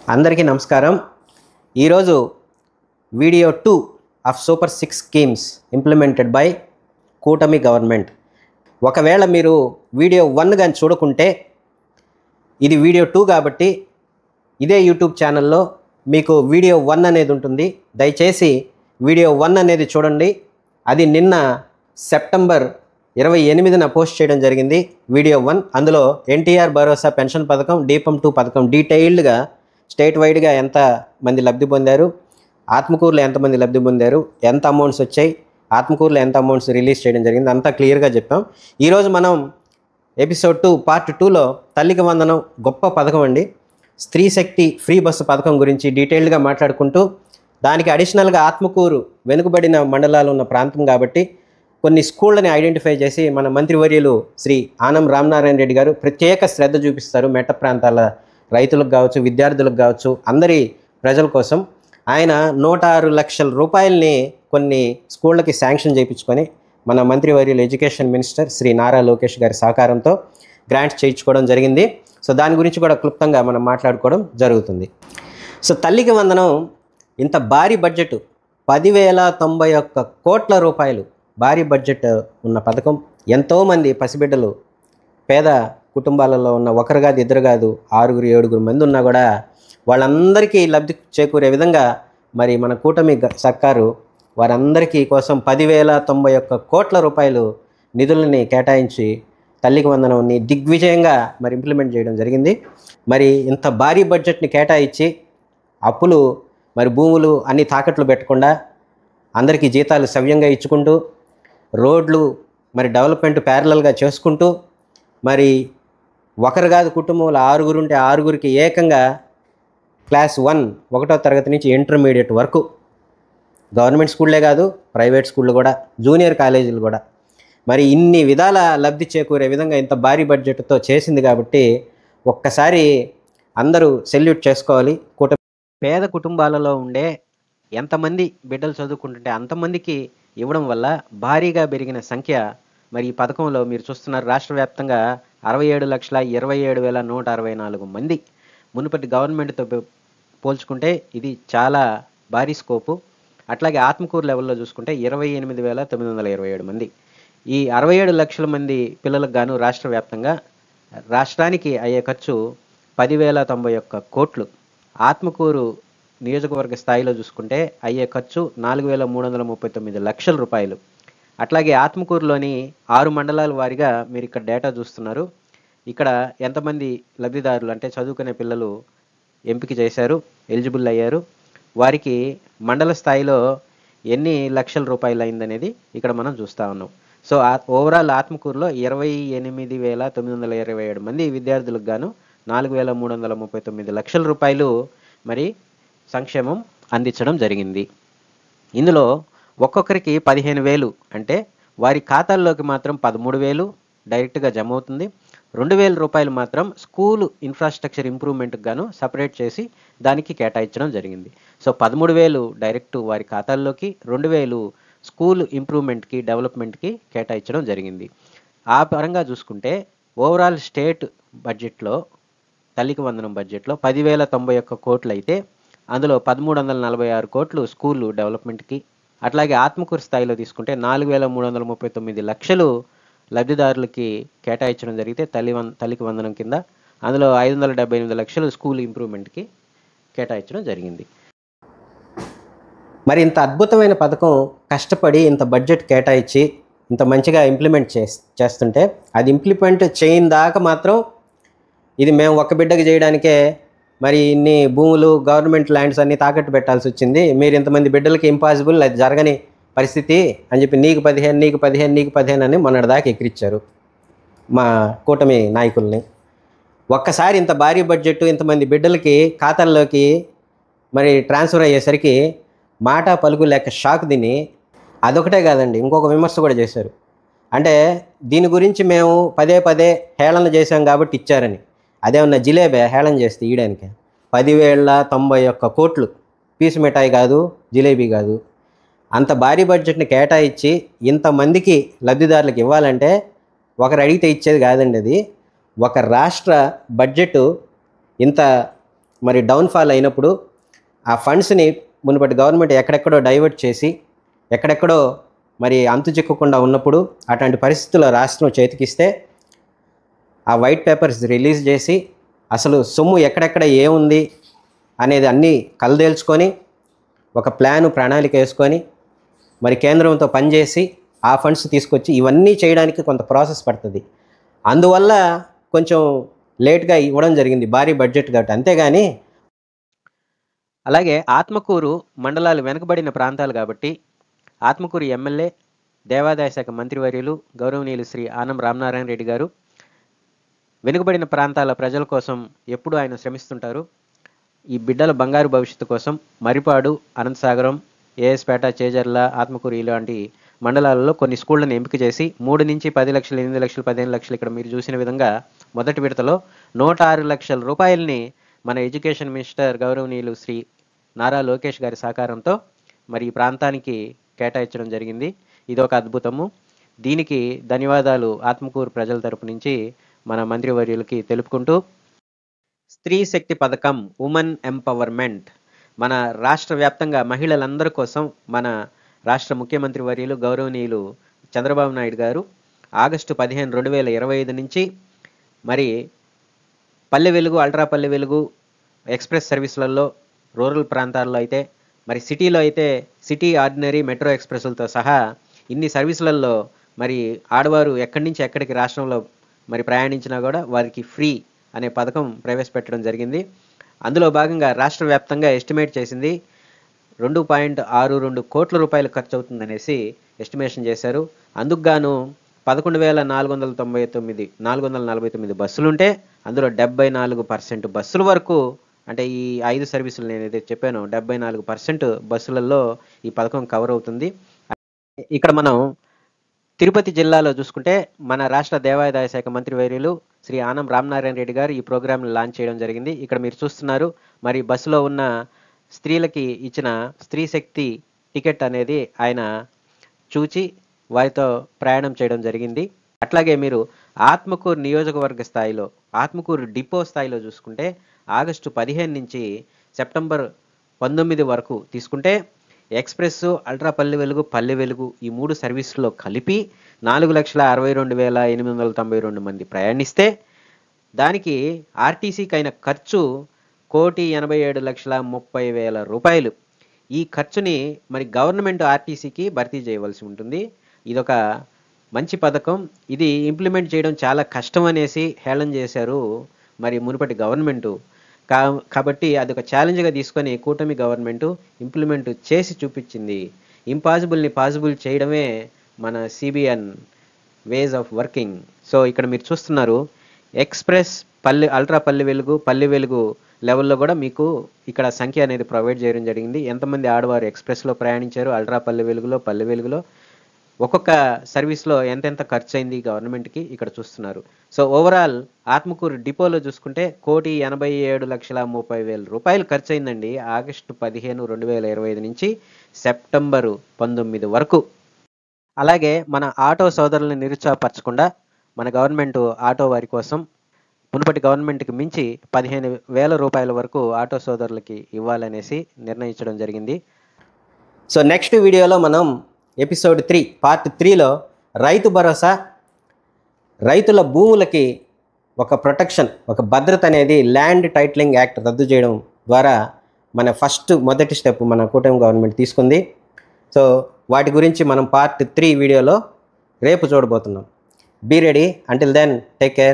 అందరికీ నమస్కారం. ఈరోజు video 2 of super 6 schemes implemented by కూటమి గవర్నమెంట్. ఒకవేళ మీరు వీడియో 1 కానీ చూడకుంటే ఇది వీడియో 2 కాబట్టి ఇదే యూట్యూబ్ ఛానల్లో మీకు వీడియో 1 అనేది ఉంటుంది. దయచేసి వీడియో 1 అనేది చూడండి. అది నిన్న సెప్టెంబర్ 28న పోస్ట్ చేయడం జరిగింది వీడియో 1. అందులో ఎన్టీఆర్ భరోసా పెన్షన్ పథకం, దీపం 2 పథకం డీటెయిల్డ్గా స్టేట్ వైడ్గా ఎంత మంది లబ్ధి పొందారు, ఆత్మకూరులో ఎంతమంది లబ్ధి పొందారు, ఎంత అమౌంట్స్ వచ్చాయి, ఆత్మకూరులో ఎంత అమౌంట్స్ రిలీజ్ చేయడం జరిగింది, అంతా క్లియర్గా చెప్పాం. ఈరోజు మనం ఎపిసోడ్ 2 పార్ట్ 2లో తల్లికి వందనం గొప్ప పథకం అండి, స్త్రీ శక్తి ఫ్రీ బస్సు పథకం గురించి డీటెయిల్డ్గా మాట్లాడుకుంటూ, దానికి అడిషనల్గా ఆత్మకూరు వెనుకబడిన మండలాలు ఉన్న ప్రాంతం కాబట్టి కొన్ని స్కూళ్ళని ఐడెంటిఫై చేసి మన మంత్రివర్యులు శ్రీ ఆనం రామనారాయణ రెడ్డి గారు ప్రత్యేక శ్రద్ధ చూపిస్తారు. మెట్ట ప్రాంతాల రైతులకు కావచ్చు, విద్యార్థులకు కావచ్చు, అందరి ప్రజల కోసం. ఆయన 106 లక్షల రూపాయలని కొన్ని స్కూళ్ళకి శాంక్షన్ చేయించుకొని మన మంత్రివర్యులు ఎడ్యుకేషన్ మినిస్టర్ శ్రీ నారా లోకేష్ గారి సహకారంతో గ్రాంట్స్ చేయించుకోవడం జరిగింది. సో దాని గురించి కూడా క్లుప్తంగా మనం మాట్లాడుకోవడం జరుగుతుంది. సో తల్లికి వందనం ఇంత భారీ బడ్జెట్ 10,091 కోట్ల రూపాయలు భారీ బడ్జెట్ ఉన్న పథకం. ఎంతోమంది పసిబిడ్డలు పేద కుటుంబాలలో ఉన్న ఒకరు కాదు, ఇద్దరు కాదు, 6-7 మంది ఉన్నా కూడా వాళ్ళందరికీ లబ్ధి చేకూరే విధంగా మరి మన కూటమి సర్కారు వారందరికీ కోసం 10,091 కోట్ల రూపాయలు నిధులని కేటాయించి తల్లికి వందనాన్ని దిగ్విజయంగా మరి ఇంప్లిమెంట్ చేయడం జరిగింది. మరి ఇంత భారీ బడ్జెట్ని కేటాయించి అప్పులు మరి భూములు అన్ని తాకట్లు పెట్టకుండా అందరికీ జీతాలు సవ్యంగా ఇచ్చుకుంటూ రోడ్లు మరి డెవలప్మెంట్ ప్యారలల్గా చేసుకుంటూ మరి ఒకరు కాదు కుటుంబంలో 6 ఉంటే 6కి ఏకంగా క్లాస్ 1 ఒకటో తరగతి నుంచి ఇంటర్మీడియట్ వరకు గవర్నమెంట్ స్కూళ్ళే కాదు, ప్రైవేట్ స్కూళ్ళు కూడా, జూనియర్ కాలేజీలు కూడా మరి ఇన్ని విధాల లబ్ధి చేకూరే విధంగా ఇంత భారీ బడ్జెట్తో చేసింది కాబట్టి ఒక్కసారి అందరూ సెల్యూట్ చేసుకోవాలి. పేద కుటుంబాలలో ఉండే ఎంతమంది బిడ్డలు చదువుకుంటుంటే అంతమందికి ఇవ్వడం వల్ల భారీగా పెరిగిన సంఖ్య మరి ఈ పథకంలో మీరు చూస్తున్నారు. రాష్ట్ర వ్యాప్తంగా 67,27,164 మంది. మునుపటి గవర్నమెంట్తో పోల్చుకుంటే ఇది చాలా భారీ స్కోపు. అట్లాగే ఆత్మకూరు లెవెల్లో చూసుకుంటే 28,927 మంది. ఈ 67 లక్షల మంది పిల్లలకు గాను రాష్ట్ర వ్యాప్తంగా రాష్ట్రానికి అయ్యే ఖర్చు 10,091 కోట్లు. ఆత్మకూరు నియోజకవర్గ స్థాయిలో చూసుకుంటే అయ్యే ఖర్చు 4,339 లక్షల రూపాయలు. అట్లాగే ఆత్మకూరులోని 6 మండలాల వారీగా మీరు ఇక్కడ డేటా చూస్తున్నారు. ఇక్కడ ఎంతమంది లబ్ధిదారులు అంటే చదువుకునే పిల్లలు ఎంపిక చేశారు, ఎలిజిబుల్ అయ్యారు, వారికి మండల స్థాయిలో ఎన్ని లక్షల రూపాయలు అయిందనేది ఇక్కడ మనం చూస్తూ ఉన్నాం. సో ఓవరాల్ ఆత్మకూరులో 28,927 మంది విద్యార్థులకు గాను 4,339 లక్షల రూపాయలు మరి సంక్షేమం అందించడం జరిగింది. ఇందులో ఒక్కొక్కరికి 15,000 అంటే వారి ఖాతాల్లోకి మాత్రం 13,000 డైరెక్ట్గా జమ అవుతుంది. 2,000 రూపాయలు మాత్రం స్కూల్ ఇన్ఫ్రాస్ట్రక్చర్ ఇంప్రూవ్మెంట్కి గాను సపరేట్ చేసి దానికి కేటాయించడం జరిగింది. సో 13,000 డైరెక్ట్ వారి ఖాతాల్లోకి, 2,000 స్కూల్ ఇంప్రూవ్మెంట్కి, డెవలప్మెంట్కి కేటాయించడం జరిగింది. ఆ పరంగా చూసుకుంటే ఓవరాల్ స్టేట్ బడ్జెట్లో తల్లికి వందనం బడ్జెట్లో 10,091 కోట్లు అయితే అందులో 1,346 కోట్లు స్కూల్ డెవలప్మెంట్కి, అట్లాగే ఆత్మకూరు స్థాయిలో తీసుకుంటే 4,339 లక్షలు లబ్ధిదారులకి కేటాయించడం జరిగితే తల్లికి వందనం కింద అందులో 578 లక్షలు స్కూల్ ఇంప్రూవ్మెంట్కి కేటాయించడం జరిగింది. మరి ఇంత అద్భుతమైన పథకం కష్టపడి ఇంత బడ్జెట్ కేటాయించి ఇంత మంచిగా ఇంప్లిమెంట్ చేస్తుంటే అది ఇంప్లిమెంట్ చేయని దాకా మాత్రం ఇది మేము ఒక బిడ్డకి చేయడానికే మరి ఇన్ని భూములు గవర్నమెంట్ ల్యాండ్స్ అన్నీ తాకట్టు పెట్టాల్సి వచ్చింది, మీరు ఇంతమంది బిడ్డలకి ఇంపాసిబుల్, అది జరగని పరిస్థితి అని చెప్పి నీకు 15 అని మొన్నటిదాకా ఎక్కిరిచ్చారు మా కూటమి నాయకుల్ని. ఒక్కసారి ఇంత భారీ బడ్జెట్ ఇంతమంది బిడ్డలకి ఖాతాల్లోకి మరి ట్రాన్స్ఫర్ అయ్యేసరికి మాట పలుకు లేక షాక్ తిని అదొకటే కాదండి, ఇంకొక విమర్శ కూడా చేశారు. అంటే దీని గురించి మేము పదే హేళన చేశాం కాబట్టి ఇచ్చారని. అదేమన్నా జిలేబే హేళన చేస్తే ఇయడానికి? 10,091 కోట్లు పీసు మిఠాయి కాదు, జిలేబీ కాదు. అంత భారీ బడ్జెట్ని కేటాయించి ఇంతమందికి లబ్ధిదారులకు ఇవ్వాలంటే ఒకరు అడిగితే ఇచ్చేది కాదండి. అది ఒక రాష్ట్ర బడ్జెట్ ఇంత మరి డౌన్ఫాల్ అయినప్పుడు ఆ ఫండ్స్ని మునుపటి గవర్నమెంట్ ఎక్కడెక్కడో డైవర్ట్ చేసి ఎక్కడెక్కడో మరి అంతు చిక్కకుండా ఉన్నప్పుడు అటువంటి పరిస్థితుల్లో రాష్ట్రం చేతికిస్తే ఆ వైట్ పేపర్స్ రిలీజ్ చేసి అసలు సొమ్ము ఎక్కడెక్కడ ఏముంది అనేది అన్నీ కలదేల్చుకొని ఒక ప్రణాళిక వేసుకొని మరి కేంద్రంతో పనిచేసి ఆ ఫండ్స్ తీసుకొచ్చి ఇవన్నీ చేయడానికి కొంత ప్రాసెస్ పడుతుంది. అందువల్ల కొంచెం లేట్గా ఇవ్వడం జరిగింది, భారీ బడ్జెట్ కాబట్టి. అంతేగాని అలాగే ఆత్మకూరు మండలాలు వెనుకబడిన ప్రాంతాలు కాబట్టి ఆత్మకూరు ఎమ్మెల్యే దేవాదాయ శాఖ మంత్రివర్యులు గౌరవనీయులు శ్రీ ఆనం రామనారాయణ రెడ్డి గారు వెనుకబడిన ప్రాంతాల ప్రజల కోసం ఎప్పుడు ఆయన శ్రమిస్తుంటారు. ఈ బిడ్డల బంగారు భవిష్యత్తు కోసం మరిపాడు, అనంతసాగరం, ఏఎస్పేట, చేజర్ల, ఆత్మకూరు ఇలాంటి మండలాలలో కొన్ని స్కూళ్లను ఎంపిక చేసి 3 నుంచి 10 లక్షలు, 8 లక్షలు, 15 లక్షలు ఇక్కడ మీరు చూసిన విధంగా మొదటి విడతలో 106 లక్షల రూపాయలని మన ఎడ్యుకేషన్ మినిస్టర్ గౌరవనీయులు శ్రీ నారా లోకేష్ గారి సహకారంతో మరి ఈ ప్రాంతానికి కేటాయించడం జరిగింది. ఇది ఒక అద్భుతము. దీనికి ధన్యవాదాలు ఆత్మకూరు ప్రజల తరపు నుంచి మన మంత్రివర్యులకి తెలుపుకుంటూ, స్త్రీ శక్తి పథకం, ఉమెన్ ఎంపవర్మెంట్ మన రాష్ట్ర వ్యాప్తంగా మహిళలందరి కోసం మన రాష్ట్ర ముఖ్యమంత్రి వర్యులు గౌరవనీయులు చంద్రబాబు నాయుడు గారు ఆగస్టు 15, 2025 నుంచి మరి Palle Velugu, ultra Palle Velugu express సర్వీసులలో rural ప్రాంతాల్లో అయితే, మరి సిటీలో అయితే సిటీ ఆర్డినరీ మెట్రో ఎక్స్ప్రెస్లతో సహా ఇన్ని సర్వీసులలో మరి ఆడవారు ఎక్కడి నుంచి ఎక్కడికి రాష్ట్రంలో మరి ప్రయాణించినా కూడా వారికి ఫ్రీ అనే పథకం ప్రవేశపెట్టడం జరిగింది. అందులో భాగంగా రాష్ట్ర వ్యాప్తంగా ఎస్టిమేట్ చేసింది 2.62 కోట్ల రూపాయలు ఖర్చు అవుతుందనేసి ఎస్టిమేషన్ చేశారు. అందుకు గాను 11,449 బస్సులుంటే అందులో 74% బస్సుల వరకు, అంటే ఈ 5 సర్వీసులు నేను ఏదైతే చెప్పానో 74% బస్సులలో ఈ పథకం కవర్ అవుతుంది. ఇక్కడ మనం తిరుపతి జిల్లాలో చూసుకుంటే మన రాష్ట్ర దేవాదాయ శాఖ మంత్రి వర్యులు శ్రీ ఆనం రామనారాయణ రెడ్డి గారు ఈ ప్రోగ్రామ్ని లాంచ్ చేయడం జరిగింది. ఇక్కడ మీరు చూస్తున్నారు, మరి బస్సులో ఉన్న స్త్రీలకి ఇచ్చిన స్త్రీ శక్తి టికెట్ అనేది ఆయన చూచి వారితో ప్రయాణం చేయడం జరిగింది. అట్లాగే మీరు ఆత్మకూరు నియోజకవర్గ స్థాయిలో, ఆత్మకూరు డిపో స్థాయిలో చూసుకుంటే ఆగస్టు 15 నుంచి సెప్టెంబర్ 19 వరకు తీసుకుంటే ఎక్స్ప్రెస్, అల్ట్రా పల్లె వెలుగు, పల్లె వెలుగు ఈ 3 సర్వీసుల్లో కలిపి 4,62,892 మంది ప్రయాణిస్తే దానికి ఆర్టీసీకి అయిన ఖర్చు 1,87,30,000 రూపాయలు. ఈ ఖర్చుని మరి గవర్నమెంట్ ఆర్టీసీకి భర్తీ చేయవలసి ఉంటుంది. ఇదొక మంచి పథకం. ఇది ఇంప్లిమెంట్ చేయడం చాలా కష్టం అనేసి హేళన చేశారు మరి మునుపటి గవర్నమెంటు. కాబట్టి అదొక ఛాలెంజ్గా తీసుకొని కూటమి గవర్నమెంటు ఇంప్లిమెంట్ చేసి చూపించింది. ఇంపాసిబుల్ని పాసిబుల్ చేయడమే మన CBN ways of working. So ఇక్కడ మీరు చూస్తున్నారు, ఎక్స్ప్రెస్, అల్ట్రా పల్లె వెలుగు, పల్లె వెలుగు లెవెల్లో కూడా మీకు ఇక్కడ సంఖ్య అనేది ప్రొవైడ్ చేయడం జరిగింది. ఎంతమంది ఆడవారు ఎక్స్ప్రెస్లో ప్రయాణించారు, అల్ట్రా పల్లె వెలుగులో, పల్లె వెలుగులో, ఒక్కొక్క సర్వీస్లో ఎంతెంత ఖర్చు అయింది గవర్నమెంట్కి ఇక్కడ చూస్తున్నారు. సో ఓవరాల్ ఆత్మకూరు డిపోలో చూసుకుంటే 1,87,30,000 రూపాయలు ఖర్చు అయిందండి ఆగస్టు 15, 2025 నుంచి సెప్టెంబరు 19 వరకు. అలాగే మన ఆటో సోదరులను నిరుత్సాహపరచకుండా మన గవర్నమెంట్ ఆటో వారి కోసం మునుపటి గవర్నమెంట్కి మించి 15,000 రూపాయల వరకు ఆటో సోదరులకి ఇవ్వాలనేసి నిర్ణయించడం జరిగింది. సో నెక్స్ట్ వీడియోలో మనం ఎపిసోడ్ 3 పార్ట్ 3లో రైతు భరోసా, రైతుల భూములకి ఒక ప్రొటెక్షన్, ఒక భద్రత అనేది ల్యాండ్ టైటిలింగ్ యాక్ట్ రద్దు చేయడం ద్వారా మన మొదటి స్టెప్ మన కూటమి గవర్నమెంట్ తీసుకుంది. సో వాటి గురించి మనం పార్ట్ 3 వీడియోలో రేపు చూడబోతున్నాం. Be ready. Until then take care.